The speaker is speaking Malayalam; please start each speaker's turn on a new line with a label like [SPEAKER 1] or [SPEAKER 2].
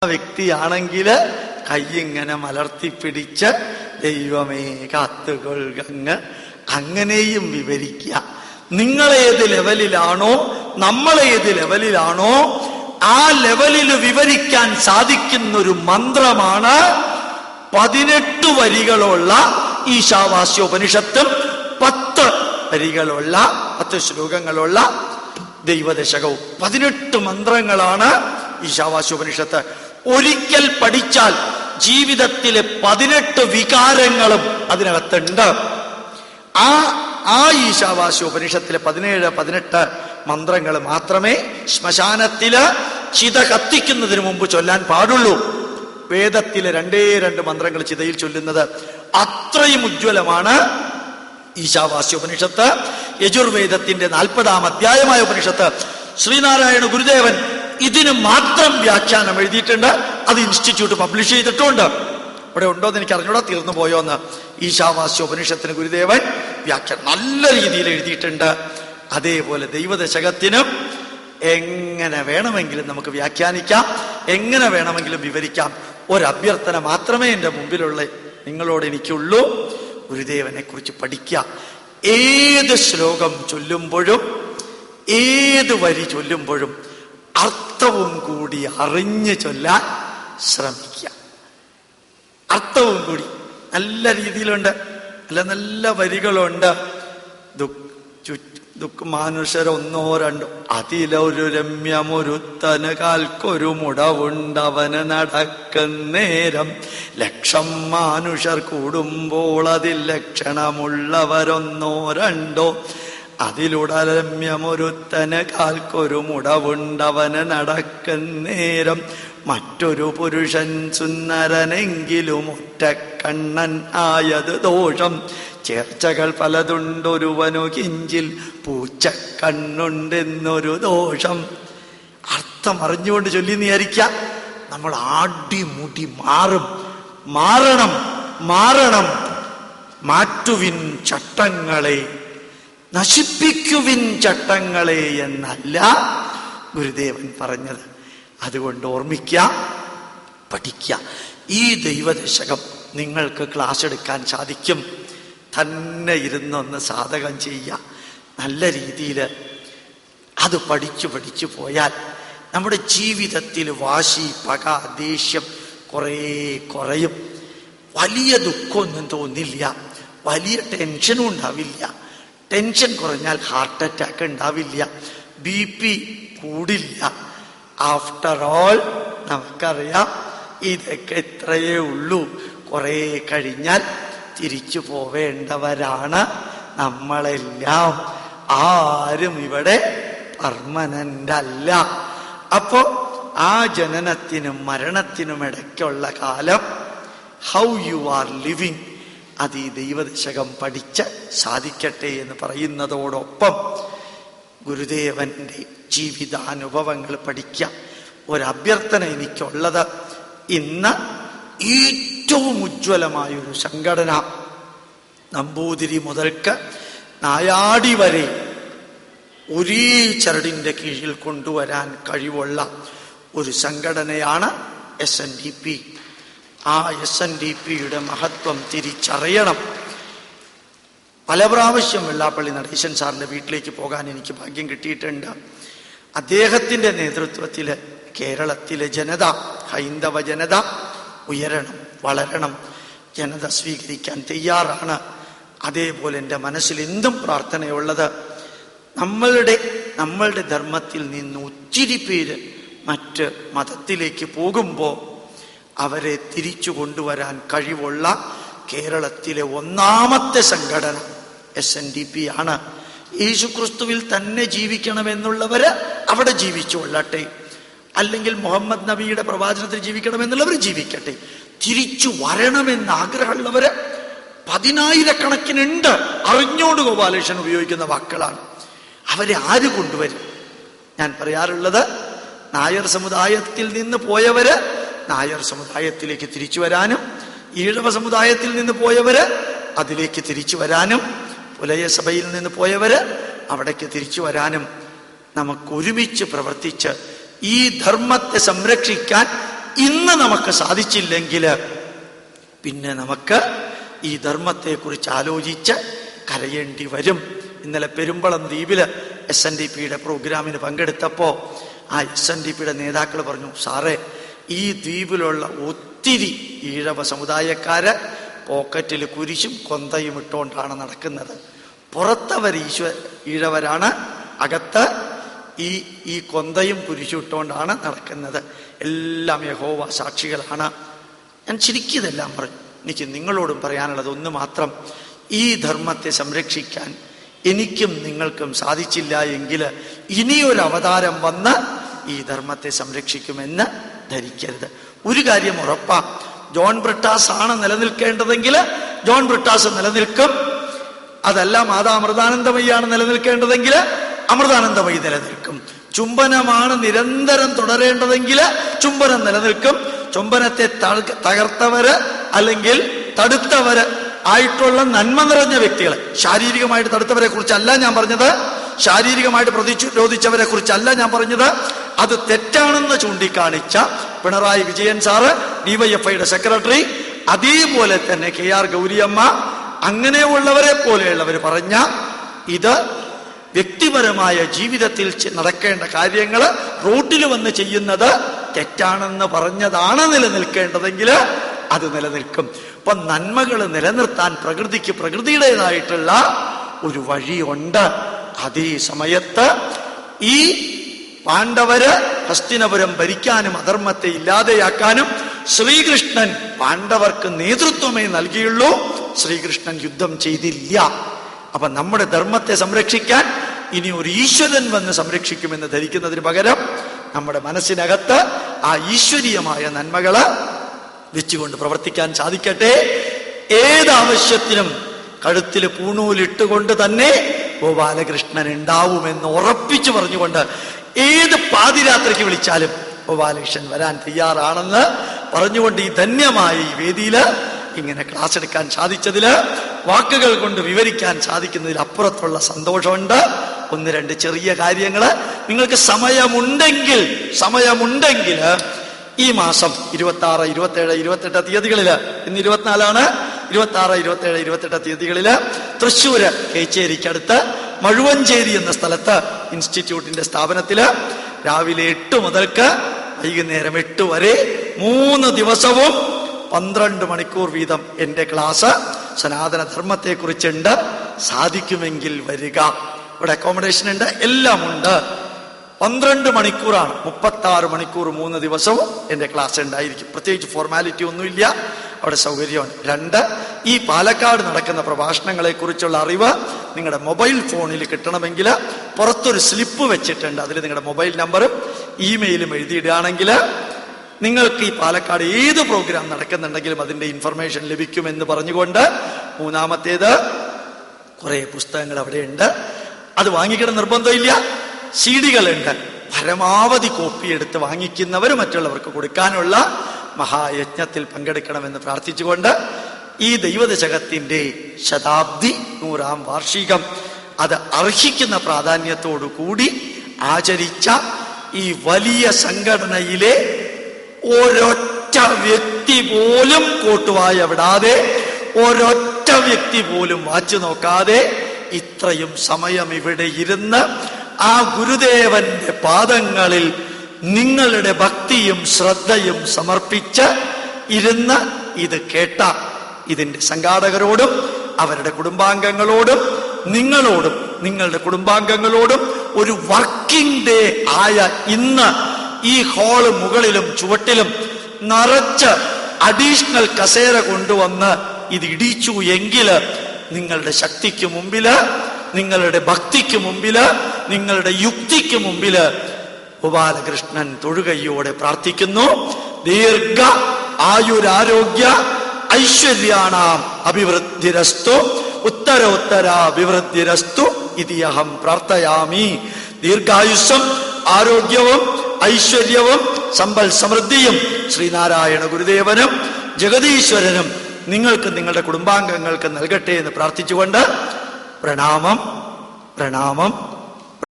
[SPEAKER 1] വ്യക്തിയാണെങ്കിൽ കൈയിങ്ങനെ മലർത്തിപ്പിടിച്ച് ദൈവമേ കാത്തുകൊള്ളുക, അങ്ങനെയും വിവരിക്കുക. നിങ്ങളേത് ലെവലിലാണോ, നമ്മളേത് ലെവലിലാണോ, ആ ലെവലിൽ വിവരിക്കാൻ സാധിക്കുന്നൊരു മന്ത്രമാണ് 18 വരികളുള്ള ഈശാവാസ്യോപനിഷത്തും 10 വരികളുള്ള 10 ശ്ലോകങ്ങളുള്ള ദൈവദശകവും. 18 മന്ത്രങ്ങളാണ് ഈശാവാസ്യോപനിഷത്ത്. ഒരിക്കൽ പഠിച്ചാൽ ജീവിതത്തിലെ 18 വികാരങ്ങളും അതിനകത്തുണ്ട്. ആ ഈശാവാസ്യോപനിഷത്തിലെ 17-18 മന്ത്രങ്ങൾ മാത്രമേ ശ്മശാനത്തില് ചിത കത്തിക്കുന്നതിന് മുമ്പ് ചൊല്ലാൻ പാടുള്ളൂ. വേദത്തിലെ 2 മന്ത്രങ്ങൾ ചിതയിൽ ചൊല്ലുന്നത് അത്രയും ഉജ്ജ്വലമാണ് ഈശാവാസ്യോപനിഷത്ത്. യജുർവേദത്തിന്റെ 40-ാം അധ്യായമായ ഉപനിഷത്ത് ശ്രീനാരായണ ഗുരുദേവൻ ഇതിന് മാത്രം വ്യാഖ്യാനം എഴുതിയിട്ടുണ്ട്. അത് ഇൻസ്റ്റിറ്റ്യൂട്ട് പബ്ലിഷ് ചെയ്തിട്ടുണ്ട്. ഇവിടെ ഉണ്ടോന്ന് എനിക്ക് അറിഞ്ഞൂടാ, തീർന്നു പോയോന്ന്. ഈശാവാസ്യോപനിഷത്തിന് ഗുരുദേവൻ വ്യാഖ്യാനം നല്ല രീതിയിൽ എഴുതിയിട്ടുണ്ട്. അതേപോലെ ദൈവദശകത്തിനും എങ്ങനെ വേണമെങ്കിലും നമുക്ക് വ്യാഖ്യാനിക്കാം, എങ്ങനെ വേണമെങ്കിലും വിവരിക്കാം. ഒരഭ്യർത്ഥന മാത്രമേ എൻ്റെ മുമ്പിലുള്ള നിങ്ങളോട് എനിക്കുള്ളൂ. ഗുരുദേവനെ കുറിച്ച് പഠിക്കുക. ഏത് ശ്ലോകം ചൊല്ലുമ്പോഴും ഏത് വരി ചൊല്ലുമ്പോഴും അർത്ഥവും കൂടി അറിഞ്ഞ് ചൊല്ലാൻ ശ്രമിക്കുക. അർത്ഥവും കൂടി നല്ല രീതിയിലുണ്ട്, നല്ല വരികളുണ്ട്. മാനുഷരൊന്നോ രണ്ടോ അതിലൊരു രമ്യമൊരുത്തന് കാൽക്കൊരു മുടവുണ്ടവന് നടക്കുന്നേരം ലക്ഷം മാനുഷർ കൂടുമ്പോൾ അതിൽ ലക്ഷണമുള്ളവരൊന്നോ രണ്ടോ അതിലുടരമ്യമൊരുത്തന് കാൽക്കൊരു മുടവുണ്ടവന് നടക്കുന്നേരം മറ്റൊരു പുരുഷൻ സുന്ദരനെങ്കിലും ഒറ്റക്കണ്ണൻ ആയത് ദോഷം ചേർച്ചകൾ പലതുണ്ടൊരുവനു കിഞ്ചിൽ പൂച്ചക്കണ്ണുണ്ടെന്നൊരു ദോഷം. അർത്ഥം അറിഞ്ഞുകൊണ്ട് ചൊല്ലി വിചാരിക്കാം, നമ്മൾ ആടിമുടി മാറണം. മാറ്റുവിൻ ചട്ടങ്ങളെ, നശിപ്പിക്കുവിൻ ചട്ടങ്ങളെ എന്നല്ല ഗുരുദേവൻ പറഞ്ഞത്. അതുകൊണ്ട് ഓർമ്മിക്കുക, പഠിക്കുക. ഈ ദൈവദശകം നിങ്ങൾക്ക് ക്ലാസ് എടുക്കാൻ സാധിക്കും. തന്നെ ഇരുന്നൊന്ന് സാധകം ചെയ്യുക. നല്ല രീതിയിൽ അത് പഠിച്ചു പോയാൽ നമ്മുടെ ജീവിതത്തിൽ വാശി, പക, ദേഷ്യം കുറയും. വലിയ ദുഃഖമൊന്നും തോന്നില്ല, വലിയ ടെൻഷനും ഉണ്ടാവില്ല. ടെൻഷൻ കുറഞ്ഞാൽ ഹാർട്ട് അറ്റാക്ക് ഉണ്ടാവില്ല, BP കൂടില്ല. ആഫ്റ്റർ ഓൾ നമുക്കറിയാം ഇതൊക്കെ ഇത്രയേ ഉള്ളൂ. കുറെ കഴിഞ്ഞാൽ തിരിച്ചു പോവേണ്ടവരാണ് നമ്മളെല്ലാം. ആരും ഇവിടെ പെർമനന്റ് അല്ല. അപ്പോ ആ ജനനത്തിനും മരണത്തിനും ഇടയ്ക്കുള്ള കാലം ഹൗ യു ആർ ലിവിങ്, അത് ഈ ദൈവദശകം പഠിച്ച് സാധിക്കട്ടെ എന്ന് പറയുന്നതോടൊപ്പം ഗുരുദേവന്റെ ജീവിതാനുഭവങ്ങൾ പഠിക്കാം. ഒരഭ്യർത്ഥന എനിക്കുള്ളത്, ഇന്ന് ഏറ്റവും ഉജ്ജ്വലമായൊരു സംഘടന, നമ്പൂതിരി മുതൽക്ക് നായാടി വരെ ഒരേ ചരടിന്റെ കീഴിൽ കൊണ്ടുവരാൻ കഴിവുള്ള ഒരു സംഘടനയാണ് SNDP. ആ SNDPയുടെ മഹത്വം തിരിച്ചറിയണം. പല പ്രാവശ്യം വെള്ളാപ്പള്ളി നടേശൻ സാറിന്റെ വീട്ടിലേക്ക് പോകാൻ എനിക്ക് ഭാഗ്യം കിട്ടിയിട്ടുണ്ട്. അദ്ദേഹത്തിന്റെ നേതൃത്വത്തിൽ കേരളത്തിലെ ജനത, ഹൈന്ദവ ജനത ഉയരണം, വളരണം. ജനത സ്വീകരിക്കാൻ തയ്യാറാണ്. അതേപോലെ എൻ്റെ മനസ്സിൽ എന്തും പ്രാർത്ഥനയുള്ളത്, നമ്മളുടെ ധർമ്മത്തിൽ നിന്ന് ഒത്തിരി പേര് മറ്റ് മതത്തിലേക്ക് പോകുമ്പോൾ അവരെ തിരിച്ചു കൊണ്ടുവരാൻ കഴിവുള്ള കേരളത്തിലെ ഒന്നാമത്തെ സംഘടന SNDP ആണ്. യേശുക്രിസ്തുവിൽ തന്നെ ജീവിക്കണമെന്നുള്ളവര് അവിടെ ജീവിച്ചുകൊള്ളട്ടെ, അല്ലെങ്കിൽ മുഹമ്മദ് നബിയുടെ പ്രവാചനത്തിൽ ജീവിക്കണമെന്നുള്ളവർ ജീവിക്കട്ടെ. തിരിച്ചു വരണമെന്ന് ആഗ്രഹമുള്ളവര് 10,000-കണക്കിനുണ്ട്. അറിഞ്ഞോണ്ട് ഗോപാലകൃഷ്ണൻ ഉപയോഗിക്കുന്ന വാക്കുകളാണ്. അവരെ ആര് കൊണ്ടുവരും? ഞാൻ പറയാറുള്ളത്, നായർ സമുദായത്തിൽ നിന്ന് പോയവര് നായർ സമുദായത്തിലേക്ക് തിരിച്ചു വരാനും, ഈഴവ സമുദായത്തിൽ നിന്ന് പോയവര് അതിലേക്ക് തിരിച്ചു വരാനും, പുലയ സഭയിൽ നിന്ന് പോയവര് അവിടേക്ക് തിരിച്ചു വരാനും നമുക്ക് ഒരുമിച്ച് പ്രവർത്തിച്ച് ഈ ധർമ്മത്തെ സംരക്ഷിക്കാൻ ഇന്ന് നമുക്ക് സാധിച്ചില്ലെങ്കിൽ പിന്നെ നമുക്ക് ഈ ധർമ്മത്തെക്കുറിച്ച് ആലോചിച്ച് കരയേണ്ടി വരും. ഇന്നലെ പെരുമ്പളം ദ്വീപില് SNDPയുടെ പ്രോഗ്രാമിന് പങ്കെടുത്തപ്പോൾ ആ SNDPയുടെ നേതാക്കൾ പറഞ്ഞു, സാറേ, ഈ ദ്വീപിലുള്ള ഒത്തിരി ഈഴവ സമുദായക്കാര് പോക്കറ്റിൽ കുരിശും കൊന്തയും ഇട്ടുകൊണ്ടാണ് നടക്കുന്നത്. പുറത്തവർ ഈഴവരാണ്, അകത്ത് ഈ കൊന്തയും കുരിശും ഇട്ടുകൊണ്ടാണ് നടക്കുന്നത്. എല്ലാം യഹോവ സാക്ഷികളാണ്. ഞാൻ ശരിക്കിതെല്ലാം പറഞ്ഞു. എനിക്ക് നിങ്ങളോടും പറയാനുള്ളത് ഒന്ന് മാത്രം, ഈ ധർമ്മത്തെ സംരക്ഷിക്കാൻ എനിക്കും നിങ്ങൾക്കും സാധിച്ചില്ല എങ്കിൽ ഇനിയൊരു അവതാരം വന്ന് ഈ ധർമ്മത്തെ സംരക്ഷിക്കുമെന്ന് ധരിക്കരുത്. ഒരു കാര്യം ഉറപ്പാ, ജോൺ ബ്രിട്ടാസ് ആണ് നിലനിൽക്കേണ്ടതെങ്കിൽ ജോൺ ബ്രിട്ടാസ് നിലനിൽക്കും. അതല്ല മാതാ അമൃതാനന്ദമയ്യാണ് നിലനിൽക്കേണ്ടതെങ്കിൽ അമൃതാനന്ദമയി നിലനിൽക്കും. ചുംബനമാണ് നിരന്തരം തുടരേണ്ടതെങ്കിൽ ചുംബനം നിലനിൽക്കും. ചുംബനത്തെ തകർത്തവര് അല്ലെങ്കിൽ തടുത്തവര് ആയിട്ടുള്ള നന്മ നിറഞ്ഞ വ്യക്തികൾ, ശാരീരികമായിട്ട് തടുത്തവരെ കുറിച്ചല്ല ഞാൻ പറഞ്ഞത്, ശാരീരികമായിട്ട് പ്രതിരോധിച്ചവരെ കുറിച്ചല്ല ഞാൻ പറഞ്ഞത്. അത് തെറ്റാണെന്ന് ചൂണ്ടിക്കാണിച്ച പിണറായി വിജയൻ സാറ്, DYFIയുടെ സെക്രട്ടറി, അതേപോലെ തന്നെ KR ഗൗരിയമ്മ, അങ്ങനെയുള്ളവരെ പോലെയുള്ളവർ പറഞ്ഞ ഇത് വ്യക്തിപരമായ ജീവിതത്തിൽ നടക്കേണ്ട കാര്യങ്ങൾ റോട്ടിൽ വന്ന് ചെയ്യുന്നത് തെറ്റാണെന്ന് പറഞ്ഞതാണ് നിലനിൽക്കേണ്ടതെങ്കിൽ അത് നിലനിൽക്കും. അപ്പൊ നന്മകൾ നിലനിർത്താൻ പ്രകൃതിക്ക് പ്രകൃതിയുടേതായിട്ടുള്ള ഒരു വഴിയുണ്ട്. അതേ സമയത്ത് ഈ പാണ്ഡവര് ഹസ്തിനപുരം ഭരിക്കാനും അധർമ്മത്തെ ഇല്ലാതെയാക്കാനും ശ്രീകൃഷ്ണൻ പാണ്ഡവർക്ക് നേതൃത്വമേ നൽകിയുള്ളൂ. ശ്രീകൃഷ്ണൻ യുദ്ധം ചെയ്തില്ല. അപ്പൊ നമ്മുടെ ധർമ്മത്തെ സംരക്ഷിക്കാൻ ഇനി ഒരു ഈശ്വരൻ വന്ന് സംരക്ഷിക്കുമെന്ന് ധരിക്കുന്നതിന് പകരം നമ്മുടെ മനസ്സിനകത്ത് ആ ഈശ്വരീയമായ നന്മകള് വെച്ചുകൊണ്ട് പ്രവർത്തിക്കാൻ സാധിക്കട്ടെ. ഏതാവശ്യത്തിനും കഴുത്തിൽ പൂണൂലിട്ടുകൊണ്ട് തന്നെ ഗോപാലകൃഷ്ണൻ ഉണ്ടാവുമെന്ന് ഉറപ്പിച്ചു പറഞ്ഞുകൊണ്ട് ഏത് പാതിരാത്രിക്ക് വിളിച്ചാലും ഗോപാലകൃഷ്ണൻ വരാൻ തയ്യാറാണെന്ന് പറഞ്ഞുകൊണ്ട് ഈ ധന്യമായ ഈ വേദിയില് ഇങ്ങനെ ക്ലാസ് എടുക്കാൻ സാധിച്ചതില്, വാക്കുകൾ കൊണ്ട് വിവരിക്കാൻ സാധിക്കുന്നതിൽ അപ്പുറത്തുള്ള സന്തോഷമുണ്ട്. ഒന്ന് രണ്ട് ചെറിയ കാര്യങ്ങള് നിങ്ങൾക്ക് സമയമുണ്ടെങ്കിൽ ഈ മാസം 26, 27, 28 തീയതികളില്, ഇന്ന് 24ആണ്, 26, 27, 28 തീയതികളില് തൃശ്ശൂര് കേച്ചേരിക്കടുത്ത് മഴുവഞ്ചേരി എന്ന സ്ഥലത്ത് ഇൻസ്റ്റിറ്റ്യൂട്ടിന്റെ സ്ഥാപനത്തില് രാവിലെ 8 മുതൽക്ക് വൈകുന്നേരം 8 വരെ 3 ദിവസവും 12 മണിക്കൂർ വീതം എന്റെ ക്ലാസ് സനാതന ധർമ്മത്തെ കുറിച്ചുണ്ട്. സാധിക്കുമെങ്കിൽ വരിക. ഇവിടെ അക്കോമഡേഷൻ ഉണ്ട്, എല്ലാം ഉണ്ട്. 12 മണിക്കൂറാണ്, 36 മണിക്കൂർ 3 ദിവസവും എന്റെ ക്ലാസ് ഉണ്ടായിരിക്കും. പ്രത്യേകിച്ച് ഫോർമാലിറ്റി ഒന്നുമില്ല, അവിടെ സൗകര്യമാണ്. 2, ഈ പാലക്കാട് നടക്കുന്ന പ്രഭാഷണങ്ങളെ കുറിച്ചുള്ള അറിവ് നിങ്ങളുടെ മൊബൈൽ ഫോണിൽ കിട്ടണമെങ്കിൽ പുറത്തൊരു സ്ലിപ്പ് വെച്ചിട്ടുണ്ട്. അതിൽ നിങ്ങളുടെ മൊബൈൽ നമ്പറും ഇമെയിലും എഴുതിയിടുകയാണെങ്കിൽ നിങ്ങൾക്ക് ഈ പാലക്കാട് ഏത് പ്രോഗ്രാം നടക്കുന്നുണ്ടെങ്കിലും അതിന്റെ ഇൻഫർമേഷൻ ലഭിക്കുമെന്ന് പറഞ്ഞുകൊണ്ട്, മൂന്നാമത്തേത് കുറെ പുസ്തകങ്ങൾ അവിടെയുണ്ട്. അത് വാങ്ങിക്കണം നിർബന്ധമില്ല. CD-കളുണ്ട്. പരമാവധി കോപ്പി എടുത്ത് വാങ്ങിക്കുന്നവർ മറ്റുള്ളവർക്ക് കൊടുക്കാനുള്ള മഹായജ്ഞത്തിൽ പങ്കെടുക്കണമെന്ന് പ്രാർത്ഥിച്ചുകൊണ്ട് ഈ ദൈവദശകത്തിന്റെ ശതാബ്ദി 100ാം വാർഷികം അത് അർഹിക്കുന്ന പ്രാധാന്യത്തോടു കൂടി ആചരിച്ച ഈ വലിയ സംഘടനയിലെ ഒരൊറ്റ വ്യക്തി പോലും കോട്ടുവായ വിടാതെ, ഒരൊറ്റ വ്യക്തി പോലും വാച്ചു നോക്കാതെ ഇത്രയും സമയം ഇവിടെ ഇരുന്ന് ആ ഗുരുദേവന്റെ പാദങ്ങളിൽ നിങ്ങളുടെ ഭക്തിയും ശ്രദ്ധയും സമർപ്പിച്ച് ഇരുന്ന് ഇത് കേട്ട ഇതിന്റെ സംഘാടകരോടും അവരുടെ കുടുംബാംഗങ്ങളോടും നിങ്ങളോടും നിങ്ങളുടെ കുടുംബാംഗങ്ങളോടും ഒരു വർക്കിംഗ് ഡേ ആയ ഇന്ന് ഈ ഹാള് മുകളിലും ചുവട്ടിലും നിറച്ച് അഡീഷണൽ കസേര കൊണ്ടുവന്ന് ഇത് ഇടിച്ചു എങ്കിൽ നിങ്ങളുടെ ശക്തിക്ക് മുമ്പില്, നിങ്ങളുടെ ഭക്തിക്ക് മുമ്പില്, നിങ്ങളുടെ യുക്തിക്ക് മുമ്പില് ഗോപാലകൃഷ്ണൻ തൊഴുകയോടെ പ്രാർത്ഥിക്കുന്നു. ദീർഘ ആയുരാരോഗ്യ ഐശ്വര്യാണാം അഭിവൃദ്ധിരസ്തു ഉത്തരോത്തരാഭിവൃദ്ധിരസ്തു ഇതി അഹം പ്രാർത്ഥയാമി. ദീർഘായുസ്സും ആരോഗ്യവും ഐശ്വര്യവും സമ്പൽ സമൃദ്ധിയും ശ്രീനാരായണ ഗുരുദേവനും ജഗതീശ്വരനും നിങ്ങൾക്ക് നിങ്ങളുടെ കുടുംബാംഗങ്ങൾക്ക് നൽകട്ടെ എന്ന് പ്രാർത്ഥിച്ചുകൊണ്ട് പ്രണാമം.